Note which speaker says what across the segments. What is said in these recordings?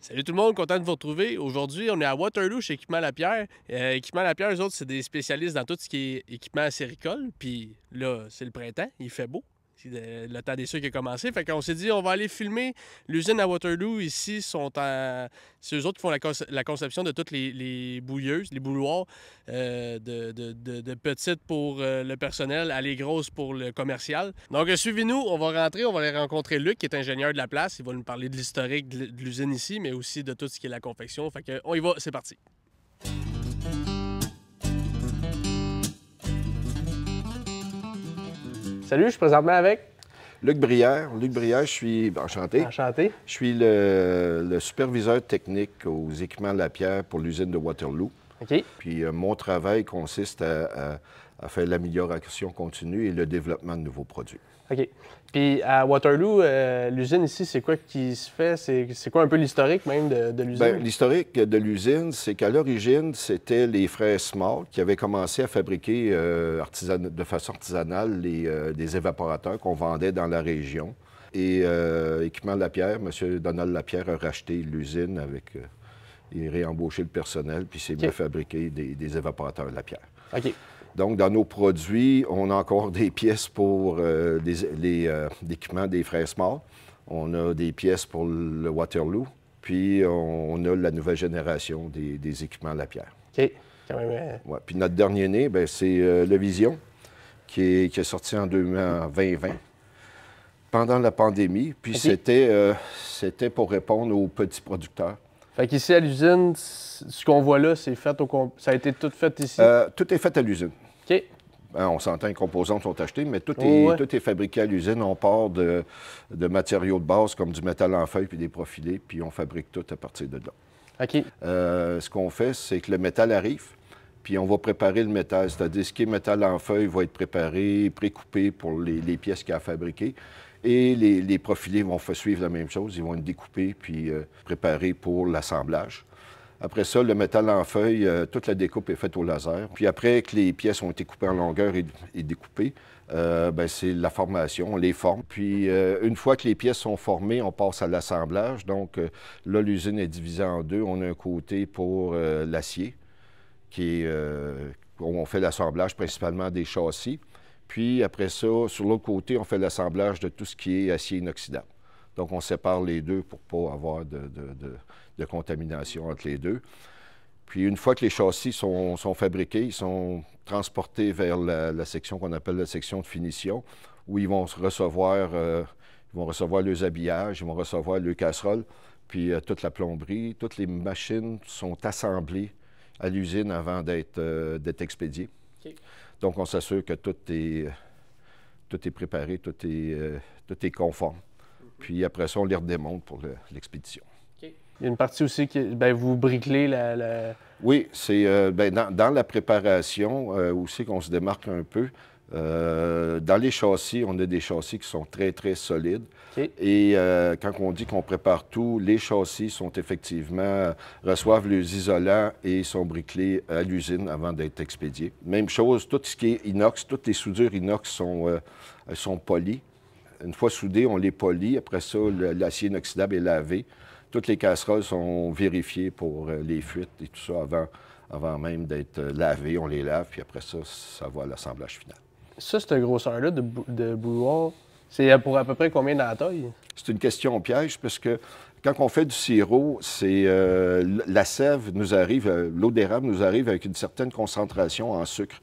Speaker 1: Salut tout le monde, content de vous retrouver. Aujourd'hui, on est à Waterloo chez Équipement Lapierre. Équipement Lapierre, eux autres, c'est des spécialistes dans tout ce qui est équipement acéricole. Puis là, c'est le printemps, il fait beau. C'est le temps des sucres qui a commencé. Fait qu'on s'est dit, on va aller filmer l'usine à Waterloo. Ici, c'est eux autres qui font la conception de toutes les bouilleuses, les bouilloires, de petites pour le personnel à les grosses pour le commercial. Donc, suivez-nous, on va rentrer, on va aller rencontrer Luc, qui est ingénieur de la place. Il va nous parler de l'historique de l'usine ici, mais aussi de tout ce qui est la confection. Fait que, on y va, c'est parti. Salut, je suis présentement avec.
Speaker 2: Luc Brière, je suis enchanté.
Speaker 1: Enchanté.
Speaker 2: Je suis le superviseur technique aux équipements Lapierre pour l'usine de Waterloo.
Speaker 1: OK.
Speaker 2: Puis mon travail consiste à faire l'amélioration continue et le développement de nouveaux produits.
Speaker 1: OK. Puis à Waterloo, l'usine ici, c'est quoi qui se fait? C'est quoi un peu l'historique même de l'usine?
Speaker 2: Bien, l'historique de l'usine, c'est qu'à l'origine, c'était les frères Small qui avaient commencé à fabriquer de façon artisanale des évaporateurs qu'on vendait dans la région. Et Équipement Lapierre, M. Donald Lapierre a racheté l'usine avec... il a réembauché le personnel, puis s'est mis à fabriquer des évaporateurs Lapierre.
Speaker 1: OK.
Speaker 2: Donc, dans nos produits, on a encore des pièces pour l'équipement des frères Small. On a des pièces pour le Waterloo. Puis, on a la nouvelle génération des équipements Lapierre.
Speaker 1: OK. Quand même.
Speaker 2: Ouais. Puis, notre dernier né, c'est le Vision, qui est sorti en 2020, pendant la pandémie. Puis, c'était pour répondre aux petits producteurs.
Speaker 1: Fait qu'ici, à l'usine, ce qu'on voit là, c'est fait ça a été tout fait ici?
Speaker 2: Tout est fait à l'usine.
Speaker 1: OK.
Speaker 2: On s'entend, les composants sont achetés, mais tout est fabriqué à l'usine. On part de matériaux de base comme du métal en feuille puis des profilés, puis on fabrique tout à partir de là.
Speaker 1: OK.
Speaker 2: Ce qu'on fait, c'est que le métal arrive, puis on va préparer le métal. C'est-à-dire, ce qui est métal en feuille va être préparé, précoupé pour les pièces qu'il y a à fabriquer. Et les profilés vont suivre la même chose. Ils vont être découpés puis préparés pour l'assemblage. Après ça, le métal en feuille, toute la découpe est faite au laser. Puis après que les pièces ont été coupées en longueur et découpées, c'est la formation, on les forme. Puis une fois que les pièces sont formées, on passe à l'assemblage. Donc là, l'usine est divisée en deux. On a un côté pour l'acier, où on fait l'assemblage principalement des châssis. Puis après ça, sur l'autre côté, on fait l'assemblage de tout ce qui est acier inoxydable. Donc, on sépare les deux pour ne pas avoir de contamination entre les deux. Puis, une fois que les châssis sont fabriqués, ils sont transportés vers la section qu'on appelle la section de finition, où ils vont recevoir leurs habillages, ils vont recevoir leurs casseroles, puis toute la plomberie, toutes les machines sont assemblées à l'usine avant d'être expédiées. Okay. Donc, on s'assure que tout est préparé, tout est conforme. Puis après ça, on les redémonte pour l'expédition.
Speaker 1: Okay. Il y a une partie aussi qui, vous bricolez
Speaker 2: Oui, c'est dans la préparation aussi qu'on se démarque un peu. Dans les châssis, on a des châssis qui sont très, très solides. Okay. Et quand on dit qu'on prépare tout, les châssis sont effectivement, reçoivent les isolants et sont bricolés à l'usine avant d'être expédiés. Même chose, tout ce qui est inox, toutes les soudures inox sont polies. Une fois soudées, on les polit. Après ça, l'acier inoxydable est lavé. Toutes les casseroles sont vérifiées pour les fuites et tout ça avant même d'être lavées. On les lave, puis après ça, ça va à l'assemblage final.
Speaker 1: Ça, cette grosseur-là de bouilloire, c'est pour à peu près combien dans la taille? C'est
Speaker 2: une question piège, parce que quand on fait du sirop, la sève nous arrive, l'eau d'érable nous arrive avec une certaine concentration en sucre.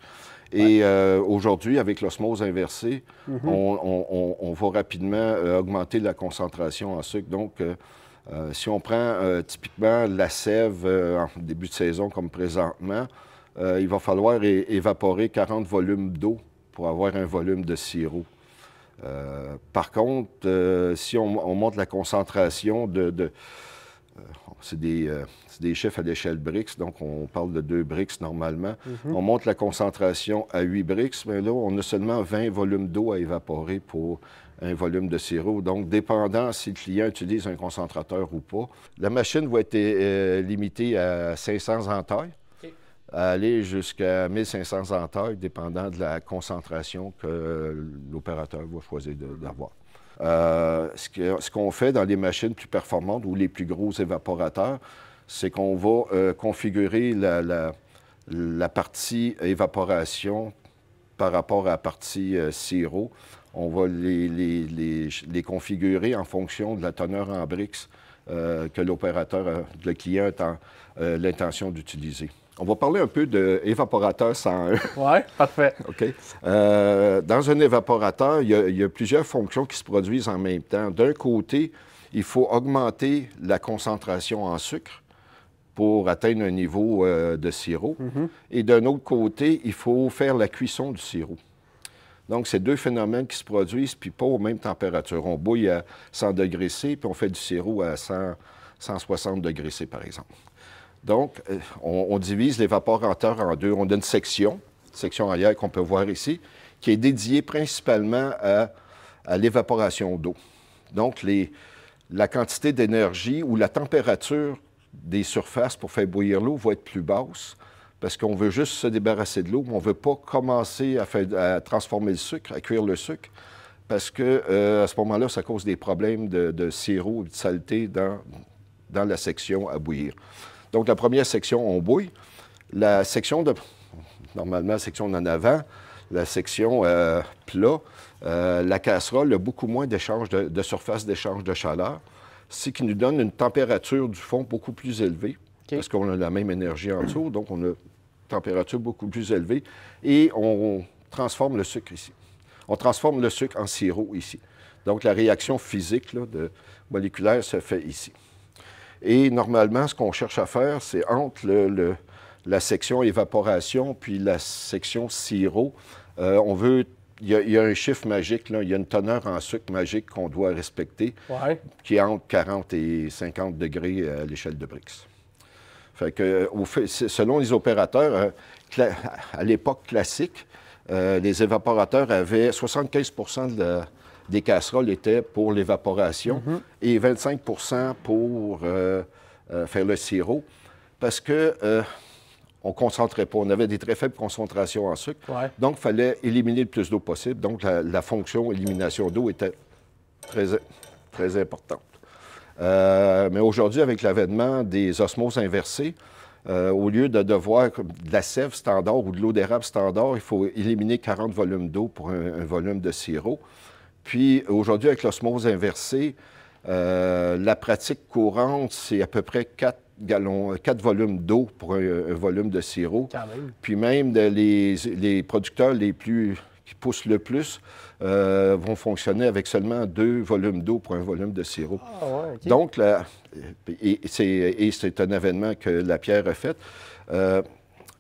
Speaker 2: Et aujourd'hui, avec l'osmose inversée, on va rapidement augmenter la concentration en sucre. Donc, si on prend typiquement la sève en début de saison comme présentement, il va falloir évaporer 40 volumes d'eau pour avoir un volume de sirop. Par contre, si on monte la concentration c'est des chiffres à l'échelle Brix, donc on parle de 2 Brix normalement. On monte la concentration à 8 Brix, mais là, on a seulement 20 volumes d'eau à évaporer pour un volume de sirop. Donc, dépendant si le client utilise un concentrateur ou pas, la machine va être limitée à 500 entailles, à aller jusqu'à 1500 entailles, dépendant de la concentration que l'opérateur va choisir d'avoir. Ce qu'on fait dans les machines plus performantes ou les plus gros évaporateurs, c'est qu'on va configurer la partie évaporation par rapport à la partie sirop. On va les configurer en fonction de la teneur en Brix que l'opérateur, le client a l'intention d'utiliser. On va parler un peu d'évaporateur 101.
Speaker 1: Oui, parfait.
Speaker 2: OK. Dans un évaporateur, il y a plusieurs fonctions qui se produisent en même temps. D'un côté, il faut augmenter la concentration en sucre pour atteindre un niveau de sirop. Et d'un autre côté, il faut faire la cuisson du sirop. Donc, c'est deux phénomènes qui se produisent, puis pas aux mêmes températures. On bouille à 100 degrés C, puis on fait du sirop à 160 degrés C, par exemple. Donc, on divise l'évaporateur en deux. On a une section arrière qu'on peut voir ici, qui est dédiée principalement à l'évaporation d'eau. Donc, la quantité d'énergie ou la température des surfaces pour faire bouillir l'eau va être plus basse parce qu'on veut juste se débarrasser de l'eau, mais on ne veut pas commencer à transformer le sucre, à cuire le sucre, parce que à ce moment-là, ça cause des problèmes de sirop et de saleté dans la section à bouillir. Donc, la première section, on bouille. La section normalement, la section en avant, la section plat, la casserole a beaucoup moins d'échange de surface d'échange de chaleur, ce qui nous donne une température du fond beaucoup plus élevée, parce qu'on a la même énergie en dessous, donc on a une température beaucoup plus élevée, et on transforme le sucre ici. On transforme le sucre en sirop ici. Donc, la réaction physique là, moléculaire se fait ici. Et normalement, ce qu'on cherche à faire, c'est entre la section évaporation puis la section sirop, il y a un chiffre magique, là, il y a une teneur en sucre magique qu'on doit respecter, qui est entre 40 et 50 degrés à l'échelle de Brix. Fait que, selon les opérateurs, à l'époque classique, les évaporateurs avaient 75 des casseroles étaient pour l'évaporation et 25 pour faire le sirop, parce que on ne concentrait pas. On avait des très faibles concentrations en sucre. Donc, il fallait éliminer le plus d'eau possible. Donc, la fonction élimination d'eau était très, très importante. Mais aujourd'hui, avec l'avènement des osmoses inversées, au lieu de devoir de la sève standard ou de l'eau d'érable standard, il faut éliminer 40 volumes d'eau pour un volume de sirop. Puis, aujourd'hui, avec l'osmose inversée, la pratique courante, c'est à peu près 4 volumes d'eau pour un volume de sirop. Puis même les producteurs qui poussent le plus vont fonctionner avec seulement 2 volumes d'eau pour un volume de sirop. Donc, c'est un avènement que Lapierre a fait.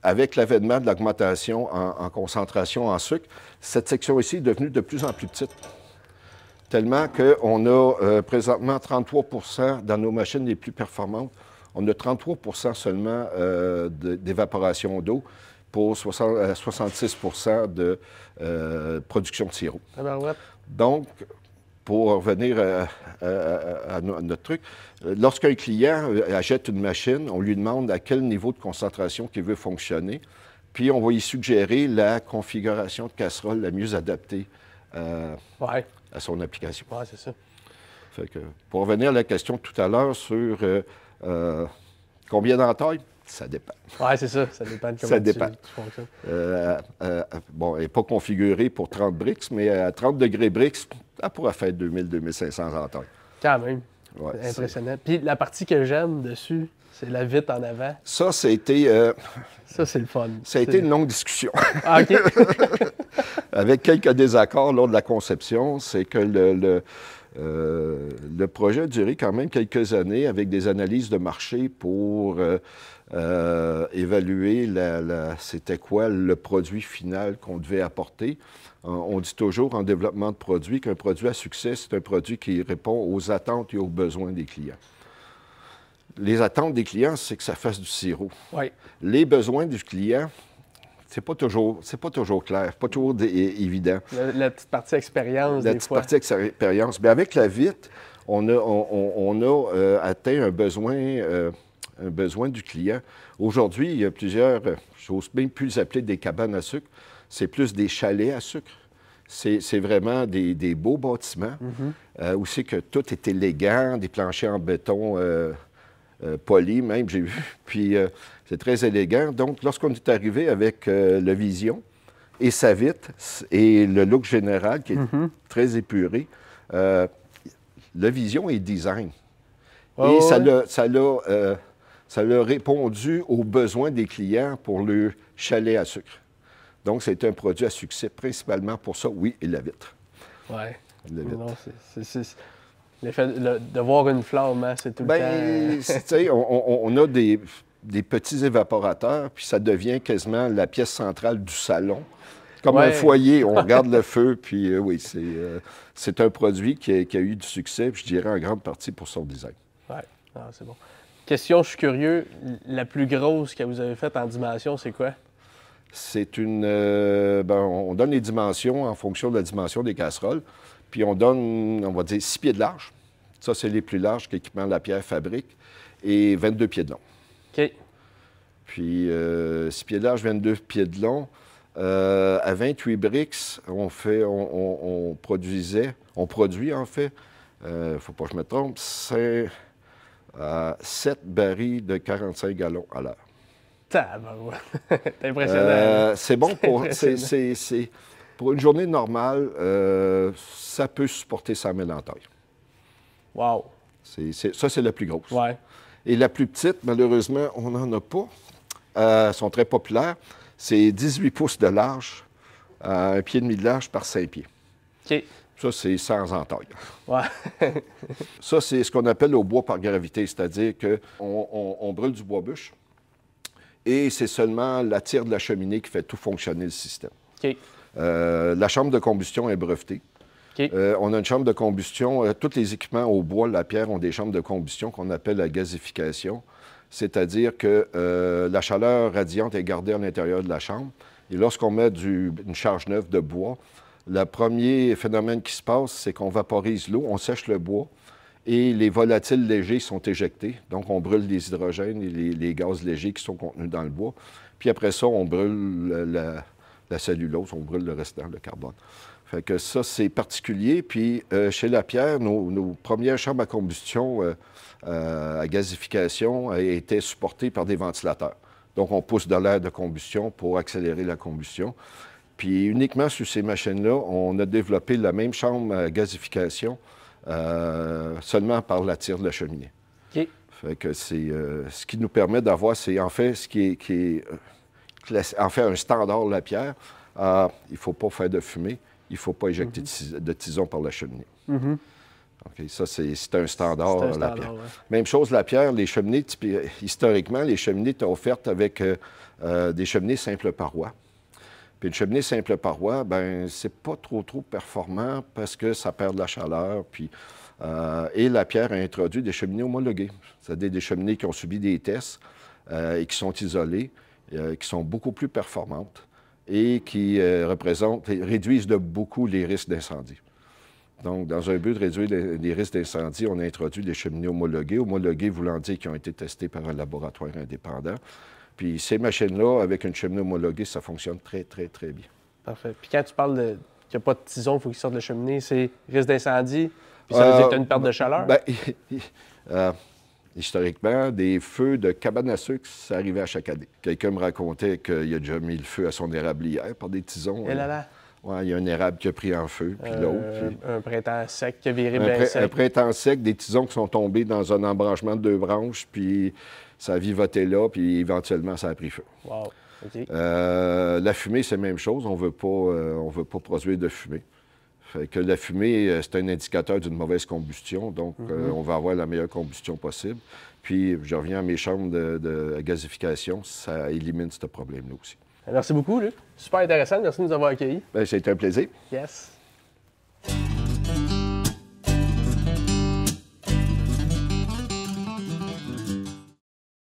Speaker 2: Avec l'avènement de l'augmentation en concentration en sucre, cette section ici est devenue de plus en plus petite. Tellement qu'on a présentement 33 dans nos machines les plus performantes. On a 33 seulement d'évaporation d'eau pour 66 de production de sirop. Donc, pour revenir à notre truc, lorsqu'un client achète une machine, on lui demande à quel niveau de concentration qu'il veut fonctionner, puis on va y suggérer la configuration de casserole la mieux adaptée à son application.
Speaker 1: Oui, c'est ça.
Speaker 2: Fait que, pour revenir à la question tout à l'heure sur combien d'entailles, ça dépend.
Speaker 1: Oui, c'est ça. Ça dépend de comment tu fonctionnes.
Speaker 2: Bon, elle n'est pas configurée pour 30 Brix, mais à 30 degrés Brix, elle pourra faire 2000-2500 entailles.
Speaker 1: Quand même. Ouais, impressionnant. Puis la partie que j'aime dessus, c'est la vitre en avant.
Speaker 2: Ça, ça a été...
Speaker 1: ça, c'est le fun.
Speaker 2: Ça a été une longue discussion.
Speaker 1: Ah, OK.
Speaker 2: Avec quelques désaccords lors de la conception, c'est que le projet a duré quand même quelques années avec des analyses de marché pour évaluer c'était quoi le produit final qu'on devait apporter. On dit toujours en développement de produit qu'un produit à succès, c'est un produit qui répond aux attentes et aux besoins des clients. Les attentes des clients, c'est que ça fasse du sirop. Les besoins du client, c'est pas toujours clair, pas toujours évident.
Speaker 1: La petite partie expérience,
Speaker 2: La petite partie expérience. Mais avec la vitre, on a atteint un besoin du client. Aujourd'hui, il y a plusieurs, j'ose même plus les appeler des cabanes à sucre, c'est plus des chalets à sucre. C'est vraiment des beaux bâtiments. Où c'est que tout est élégant, des planchers en béton polis même, j'ai vu. Puis c'est très élégant. Donc, lorsqu'on est arrivé avec le Vision et sa vitre et le look général qui est très épuré, le Vision est design. Et ça l'a répondu aux besoins des clients pour le chalet à sucre. Donc, c'est un produit à succès, principalement pour ça, oui, et la vitre.
Speaker 1: Oui. L'effet de voir une flamme, hein, c'est tout le temps...
Speaker 2: Tu sais, on a des petits évaporateurs, puis ça devient quasiment la pièce centrale du salon. Comme un foyer, on regarde le feu, puis oui, c'est un produit qui a eu du succès, puis je dirais en grande partie pour son design.
Speaker 1: Oui, c'est bon. Question, je suis curieux, la plus grosse que vous avez faite en dimension, c'est quoi?
Speaker 2: C'est une... on donne les dimensions en fonction de la dimension des casseroles, puis on donne, on va dire, 6 pieds de large. Ça, c'est les plus larges qu'Équipement Lapierre fabrique, et 22 pieds de long.
Speaker 1: OK.
Speaker 2: Puis 6 pieds de large, 22 pieds de long. À 28 bricks, on produit en fait, faut pas que je me trompe, c'est 7 barils de 45 gallons à l'heure.
Speaker 1: C'est impressionnant.
Speaker 2: C'est bon pour une journée normale, ça peut supporter 100 000 en taille.
Speaker 1: Wow!
Speaker 2: Ça, c'est la plus grosse.
Speaker 1: Ouais.
Speaker 2: Et la plus petite, malheureusement, on n'en a pas. Elles sont très populaires. C'est 18 pouces de large, 1,5 pied de large par 5 pieds.
Speaker 1: OK.
Speaker 2: Ça, c'est sans entaille.
Speaker 1: Ouais.
Speaker 2: Ça, c'est ce qu'on appelle au bois par gravité, c'est-à-dire qu'on brûle du bois bûche et c'est seulement la tire de la cheminée qui fait tout fonctionner le système.
Speaker 1: OK.
Speaker 2: La chambre de combustion est brevetée.
Speaker 1: Okay.
Speaker 2: On a une chambre de combustion. Tous les équipements au bois, la pierre ont des chambres de combustion qu'on appelle la gazification. C'est-à-dire que la chaleur radiante est gardée à l'intérieur de la chambre. Et lorsqu'on met une charge neuve de bois, le premier phénomène qui se passe, c'est qu'on vaporise l'eau, on sèche le bois et les volatiles légers sont éjectés. Donc, on brûle les hydrogènes et les gaz légers qui sont contenus dans le bois. Puis après ça, on brûle la cellulose, on brûle le restant, le carbone. Fait que ça, c'est particulier. Puis chez Lapierre, nos premières chambres à combustion à gazification étaient supportées par des ventilateurs. Donc, on pousse de l'air de combustion pour accélérer la combustion. Puis uniquement sur ces machines-là, on a développé la même chambre à gazification seulement par la tire de la cheminée.
Speaker 1: OK.
Speaker 2: Fait que c'est ce qui nous permet d'avoir, c'est en fait ce qui est en fait un standard Lapierre. Il ne faut pas faire de fumée. Il ne faut pas éjecter de tison par la cheminée. Okay, ça, c'est un standard, Lapierre. Ouais. Même chose, Lapierre, les cheminées, historiquement, les cheminées étaient offertes avec des cheminées simple paroi. Puis une cheminée simple paroi, bien, c'est pas trop performant parce que ça perd de la chaleur. Puis, et Lapierre a introduit des cheminées homologuées. C'est-à-dire des cheminées qui ont subi des tests et qui sont isolées, qui sont beaucoup plus performantes et qui réduisent de beaucoup les risques d'incendie. Donc, dans un but de réduire les risques d'incendie, on a introduit des cheminées homologuées. Homologuées voulant dire qui ont été testées par un laboratoire indépendant. Puis ces machines-là, avec une cheminée homologuée, ça fonctionne très bien.
Speaker 1: Parfait. Puis quand tu parles qu'il n'y a pas de tison, il faut qu'il sorte de la cheminée, c'est risque d'incendie, puis ça veut dire que tu as une perte de chaleur?
Speaker 2: Historiquement, des feux de cabane à sucre, ça arrivait à chaque année. Quelqu'un me racontait qu'il a déjà mis le feu à son érablière par des tisons.
Speaker 1: Et là là!
Speaker 2: Oui, il y a un érable qui a pris en feu, puis l'autre.
Speaker 1: Un printemps sec qui a viré bien sec. Un
Speaker 2: printemps sec, des tisons qui sont tombés dans un embranchement de 2 branches, puis ça a vivoté là, puis éventuellement, ça a pris feu.
Speaker 1: Wow! OK.
Speaker 2: La fumée, c'est la même chose. On veut pas produire de fumée. Fait que la fumée, c'est un indicateur d'une mauvaise combustion, donc on va avoir la meilleure combustion possible. Puis, je reviens à mes chambres de gazification, ça élimine ce problème-là aussi.
Speaker 1: Merci beaucoup, Luc. Super intéressant. Merci de nous avoir accueillis.
Speaker 2: Bien, ça a été un plaisir.
Speaker 1: Yes.